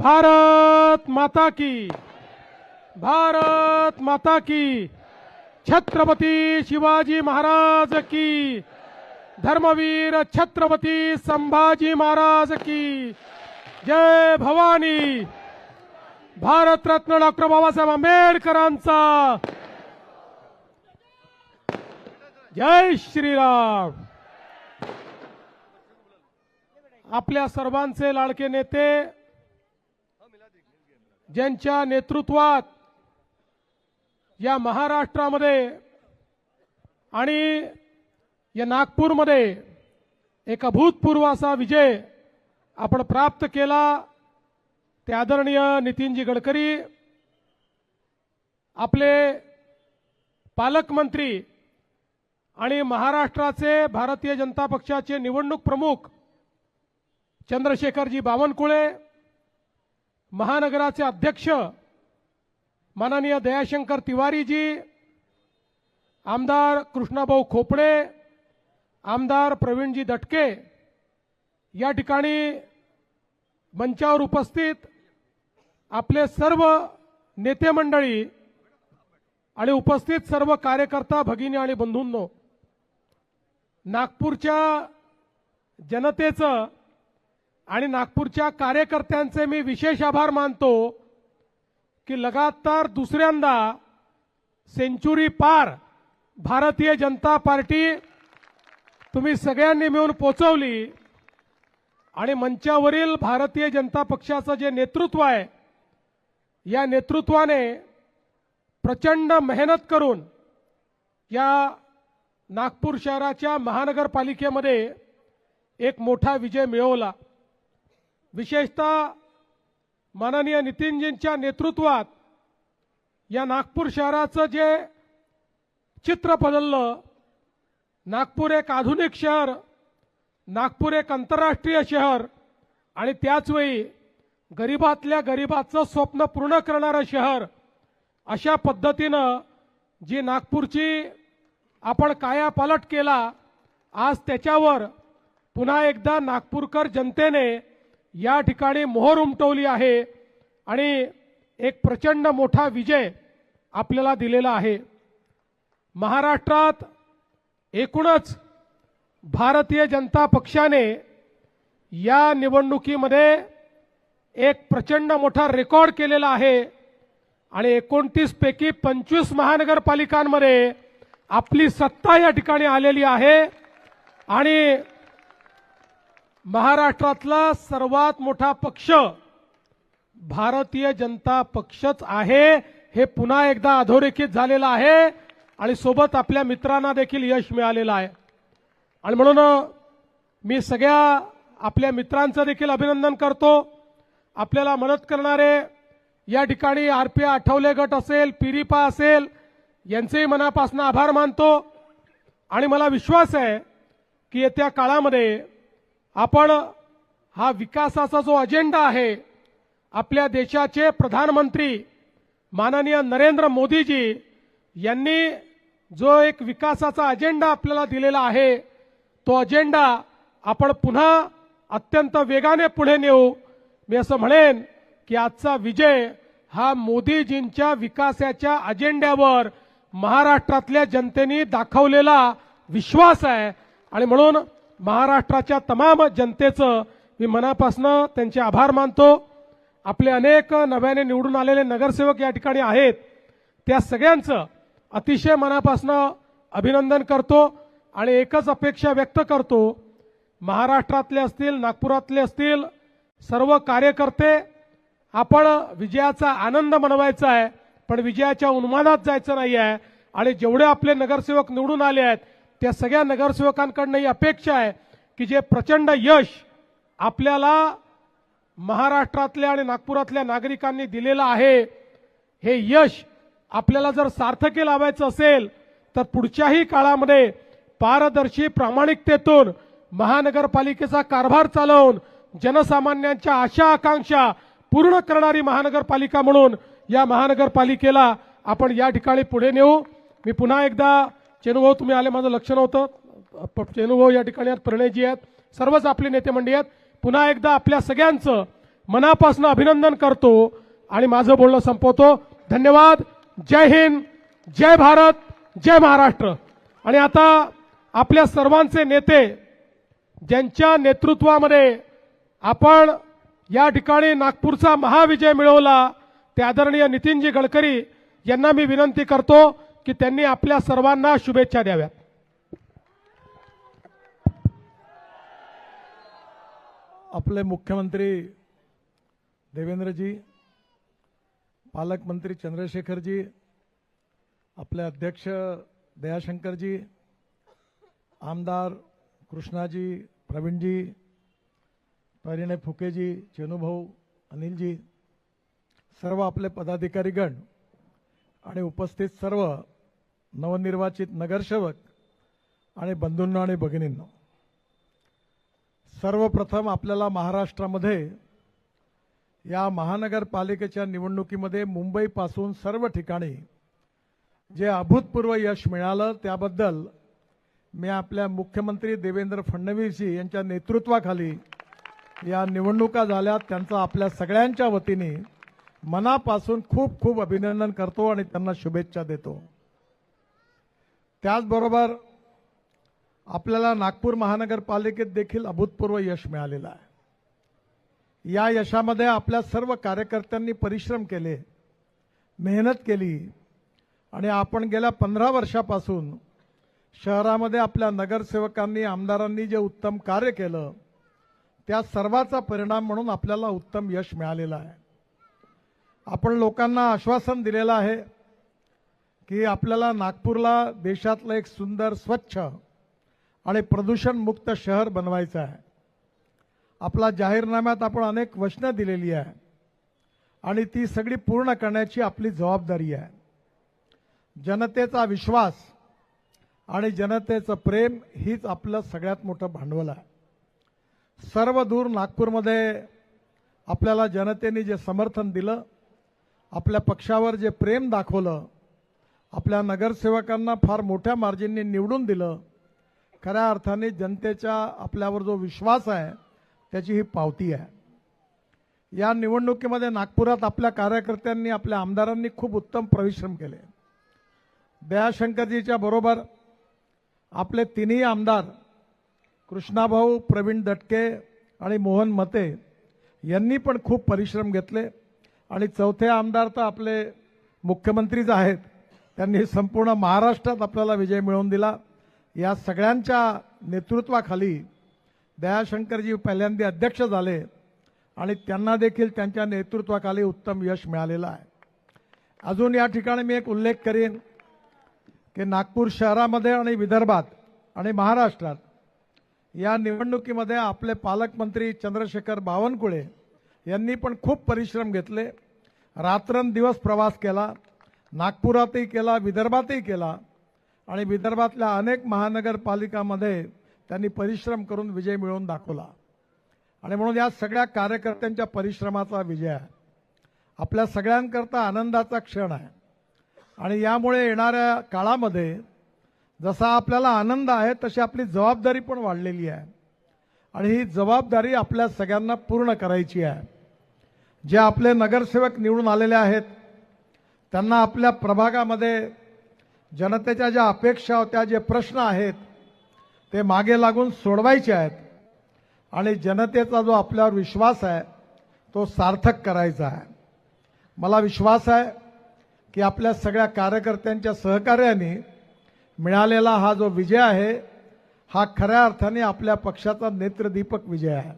भारत माता की, भारत माता की, छत्रपती शिवाजी महाराज की, धर्मवीर छत्रपती संभाजी महाराज की जय भवानी। भारतरत्न डॉक्टर बाबासाहेब आंबेडकरांचा जय श्रीराम। आपल्या सर्वांचे लाडके नेते ज्यांच्या नेतृत्वात या महाराष्ट्रामध्ये आणि या नागपूरमध्ये एक अभूतपूर्व असा विजय आपण प्राप्त केला, ते आदरणीय नितीनजी गडकरी, आपले पालकमंत्री आणि महाराष्ट्राचे भारतीय जनता पक्षाचे निवडणूक प्रमुख चंद्रशेखरजी बावनकुळे, महानगराचे अध्यक्ष माननीय दयाशंकर तिवारीजी, आमदार कृष्णाभाऊ खोपडे, आमदार प्रवीणजी दटके, या ठिकाणी मंचावर उपस्थित आपले सर्व नेते मंडळी आणि उपस्थित सर्व कार्यकर्ता भगिनी आणि बंधूंनो, नागपूरच्या जनतेचं आणि नागपूरच्या कार्यकर्त्यांचे मी विशेष आभार मानतो की लगातार दुसऱ्यांदा सेंचुरी पार भारतीय जनता पार्टी तुम्ही सगळ्यांनी मिळून पोचवली आणि मंचावरील भारतीय जनता पक्षाचं जे नेतृत्व आहे, या नेतृत्वाने प्रचंड मेहनत करून या नागपूर शहराच्या महानगरपालिकेमध्ये एक मोठा विजय मिळवला। विशेषतः माननीय नितीनजींच्या नेतृत्वात या नागपूर शहराचं जे चित्र बदललं, नागपूर एक आधुनिक शहर, नागपूर एक आंतरराष्ट्रीय शहर आणि त्याचवेळी गरीबातल्या गरीबाचं स्वप्न पूर्ण करणारं शहर, अशा पद्धतीनं जी नागपूरची आपण कायापालट केला, आज त्याच्यावर पुन्हा एकदा नागपूरकर जनतेने या ठिकाणी मोहर उमटवली आहे आणि एक प्रचंड मोठा विजय आपल्याला दिलेला आहे। महाराष्ट्रात एकूणच भारतीय जनता पक्षाने या निवडणुकीमध्ये एक प्रचंड मोठा रेकॉर्ड केलेला आहे आणि 29 पैकी 25 महानगरपालिकांमध्ये आपली सत्ता या ठिकाणी आलेली आहे आणि महाराष्ट्रातला सर्वात मोठा पक्ष भारतीय जनता पक्षच आहे, हे पुन्हा एकदा अधोरेखित झालेलं आहे आणि सोबत आपल्या मित्रांना देखील यश मिळालेलं आहे। आणि म्हणून मी सगळ्या आपल्या मित्रांचं देखील अभिनंदन करतो। आपल्याला मदत करणारे या ठिकाणी आरपी आठवले गट असेल, पिरिपा असेल, यांचेही मनापासून आभार मानतो आणि मला विश्वास आहे की येत्या काळामध्ये आपण हा विकासाचा जो अजेंडा आहे, आपल्या देशाचे प्रधानमंत्री माननीय नरेंद्र मोदीजी यांनी जो एक विकासाचा अजेंडा आपल्याला दिलेला आहे, तो अजेंडा आपण पुन्हा अत्यंत वेगाने पुढे नेऊ। मी असं म्हणेन की आजचा विजय हा मोदीजींच्या विकासाच्या अजेंड्यावर महाराष्ट्रातल्या जनतेने दाखवलेला विश्वास आहे आणि म्हणून महाराष्ट्राच्या तमाम जनतेचं मी मनापासून त्यांचे आभार मानतो। आपले अनेक नव्याने निवडून आलेले नगरसेवक या ठिकाणी आहेत, त्या सगळ्यांचं अतिशय मनापासून अभिनंदन करतो आणि एकच अपेक्षा व्यक्त करतो, महाराष्ट्रातले असतील, नागपुरातले असतील, सर्व कार्यकर्ते आपण विजयाचा आनंद मनवायचा आहे, पण विजयाच्या उन्मादात जायचं नाही आहे आणि जेवढे आपले नगरसेवक निवडून आले आहेत त्या सगळ्या नगरसेवकांकडून ही अपेक्षा आहे की जे प्रचंड यश आपल्याला महाराष्ट्रातल्या आणि नागपुरातल्या नागरिकांनी दिलेलं आहे, हे यश आपल्याला जर सार्थकी लावायचं असेल तर पुढच्याही काळामध्ये पारदर्शी प्रामाणिकतेतून महानगरपालिकेचा कारभार चालवून जनसामान्यांच्या आशा आकांक्षा पूर्ण करणारी महानगरपालिका म्हणून या महानगरपालिकेला आपण या ठिकाणी पुढे नेऊ। मी पुन्हा एकदा चेनुभाऊ, तुम्ही आले, माझं लक्ष नव्हतं, चेनुभाऊ या ठिकाणी आहेत, प्रणयजी आहेत, सर्वच आपले नेते मंडळी आहेत, पुन्हा एकदा आपल्या सगळ्यांचं मनापासून अभिनंदन करतो आणि माझं बोलणं संपवतो. धन्यवाद. जय हिंद, जय भारत, जय महाराष्ट्र. आणि आता आपल्या सर्वांचे नेते ज्यांच्या नेतृत्वामध्ये आपण या ठिकाणी नागपूरचा महाविजय मिळवला ते आदरणीय नितीनजी गडकरी यांना मी विनंती करतो की त्यांनी आपल्या सर्वांना शुभेच्छा द्याव्यात. आपले मुख्यमंत्री देवेंद्रजी, पालकमंत्री चंद्रशेखरजी, आपले अध्यक्ष दयाशंकरजी, आमदार कृष्णाजी, प्रवीणजी, परिणय फुकेजी, चेनूभाऊ, अनिलजी, सर्व आपले पदाधिकारीगण आणि उपस्थित सर्व नवनिर्वाचित नगरसेवक आणि बंधूंनो आणि भगिनींनो, सर्वप्रथम आपल्याला महाराष्ट्रामध्ये या महानगरपालिकेच्या निवडणुकीमध्ये मुंबईपासून सर्व ठिकाणी जे अभूतपूर्व यश मिळालं त्याबद्दल मी आपल्या मुख्यमंत्री देवेंद्र फडणवीसजी यांच्या नेतृत्वाखाली या निवडणुका झाल्या त्यांचा आपल्या सगळ्यांच्या वतीने मनापासून खूप खूप अभिनंदन करतो आणि त्यांना शुभेच्छा देतो. त्याचबरोबर आपल्याला नागपूर महानगरपालिकेत देखील अभूतपूर्व यश मिळालेलं आहे. या यशामध्ये आपल्या सर्व कार्यकर्त्यांनी परिश्रम केले, मेहनत केली आणि आपण गेल्या 15 वर्षापासून शहरामध्ये आपल्या नगरसेवकांनी, आमदारांनी जे उत्तम कार्य केलं त्या सर्वाचा परिणाम म्हणून आपल्याला उत्तम यश मिळालेलं आहे. आपण लोकांना आश्वासन दिलेलं आहे की आपल्याला नागपूरला देशातलं एक सुंदर, स्वच्छ आणि प्रदूषणमुक्त शहर बनवायचं आहे. आपला जाहीरनाम्यात आपण अनेक वचनं दिलेली आहे आणि ती सगळी पूर्ण करण्याची आपली जबाबदारी आहे. जनतेचा विश्वास आणि जनतेचं प्रेम हीच आपलं सगळ्यात मोठं भांडवल आहे. सर्व दूर नागपूरमध्ये आपल्याला जनतेने जे समर्थन दिलं, आपल्या पक्षावर जे प्रेम दाखवलं, आपल्या नगरसेवकांना फार मोठ्या मार्जिनने निवडून दिलं, खऱ्या अर्थाने जनतेचा आपल्यावर जो विश्वास आहे त्याची ही पावती आहे. या निवडणुकीमध्ये नागपुरात आपल्या कार्यकर्त्यांनी, आपल्या आमदारांनी खूप उत्तम परिश्रम केले. दयाशंकरजीच्या बरोबर आपले तिन्ही आमदार कृष्णाभाऊ, प्रवीण दटके आणि मोहन मते यांनी पण खूप परिश्रम घेतले आणि चौथे आमदार तर आपले मुख्यमंत्रीच आहेत. त्यांनी संपूर्ण महाराष्ट्रात आपल्याला विजय मिळवून दिला. या सगळ्यांच्या नेतृत्वाखाली दयाशंकरजी पहिल्यांदा अध्यक्ष झाले आणि त्यांना देखील त्यांच्या नेतृत्वाखाली उत्तम यश मिळालेलं आहे. अजून या ठिकाणी मी एक उल्लेख करेन की नागपूर शहरामध्ये आणि विदर्भात आणि महाराष्ट्रात या निवडणुकीमध्ये आपले पालकमंत्री चंद्रशेखर बावनकुळे यांनी पण खूप परिश्रम घेतले, रात्रंदिवस प्रवास केला, नागपुरातही केला, विदर्भातही केला आणि विदर्भातल्या अनेक महानगरपालिकांमध्ये त्यांनी परिश्रम करून विजय मिळवून दाखवला. आणि म्हणून या सगळ्या कार्यकर्त्यांच्या परिश्रमाचा विजय आहे. आपल्या सगळ्यांकरता आनंदाचा क्षण आहे आणि यामुळे येणाऱ्या काळामध्ये जसा आपल्याला आनंद आहे तशी आपली जबाबदारी पण वाढलेली आहे आणि ही जबाबदारी आपल्या सगळ्यांना पूर्ण करायची आहे. जे आपले नगरसेवक निवडून आलेले आहेत त्यांना आपल्या प्रभागामध्ये जनतेच्या ज्या अपेक्षा होत्या, जे प्रश्न आहेत ते मागे लागून सोडवायचे आहेत आणि जनतेचा जो आपल्यावर विश्वास आहे तो सार्थक करायचा आहे. मला विश्वास आहे की आपल्या सगळ्या कार्यकर्त्यांच्या सहकार्याने मिळालेला हा जो विजय आहे हा खऱ्या अर्थाने आपल्या पक्षाचा नेत्रदीपक विजय आहे.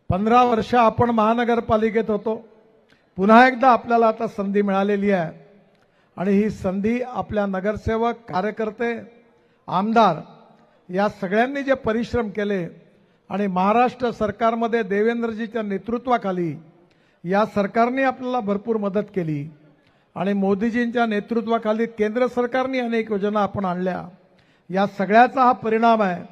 15 वर्ष आपण महानगरपालिकेत होतो, पुन्हा एकदा आपल्याला आता संधी मिळालेली आहे आणि ही संधी आपल्या नगरसेवक, कार्यकर्ते, आमदार या सगळ्यांनी जे परिश्रम केले आणि महाराष्ट्र सरकारमध्ये देवेंद्रजीच्या नेतृत्वाखाली या सरकारने आपल्याला भरपूर मदत केली आणि मोदीजींच्या नेतृत्वाखाली केंद्र सरकारने अनेक योजना आपण आणल्या, या सगळ्याचा हा परिणाम आहे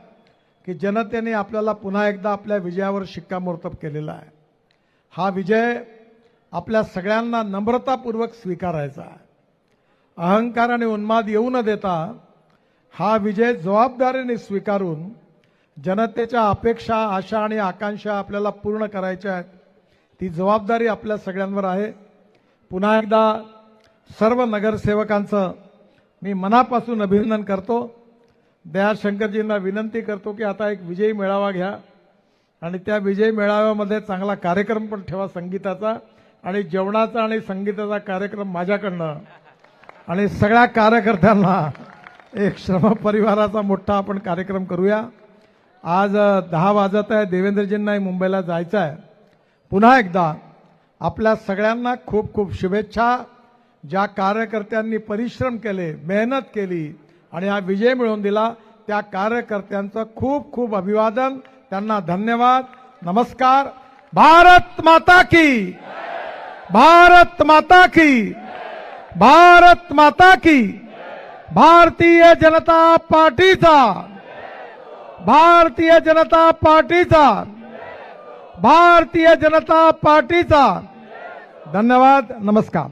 की जनतेने आपल्याला पुन्हा एकदा आपल्या विजयावर शिक्कामोर्तब केलेला आहे. हा विजय आपल्या सगळ्यांना नम्रतापूर्वक स्वीकारायचा आहे. अहंकार आणि उन्माद येऊ न देता हा विजय जबाबदारीने स्वीकारून जनतेच्या अपेक्षा, आशा आणि आकांक्षा आपल्याला पूर्ण करायच्या आहेत. ती जबाबदारी आपल्या सगळ्यांवर आहे. पुन्हा एकदा सर्व नगरसेवकांचं मी मनापासून अभिनंदन करतो. दयाशंकरजींना विनंती करतो की आता एक विजयी मेळावा घ्या आणि त्या विजयी मेळाव्यामध्ये चांगला कार्यक्रम पण ठेवा संगीताचा, आणि जेवणाचा आणि संगीताचा कार्यक्रम माझ्याकडनं, आणि सगळ्या कार्यकर्त्यांना एक श्रम परिवाराचा मोठा आपण कार्यक्रम करूया. आज 10 वाजत आहे, देवेंद्रजींनाही मुंबईला जायचं आहे. पुन्हा एकदा आपल्या सगळ्यांना खूप खूप शुभेच्छा. ज्या कार्यकर्त्यांनी परिश्रम केले, मेहनत केली आणि हा विजय मिळवून दिला, त्या कार्यकर्त्यांचं खूप खूप अभिवादन, त्यांना धन्यवाद. नमस्कार. भारत माता की, भारत माता की, भारत माता की. भारतीय जनता पार्टीचा, भारतीय जनता पार्टीचा, भारतीय जनता पार्टीचा. धन्यवाद. नमस्कार.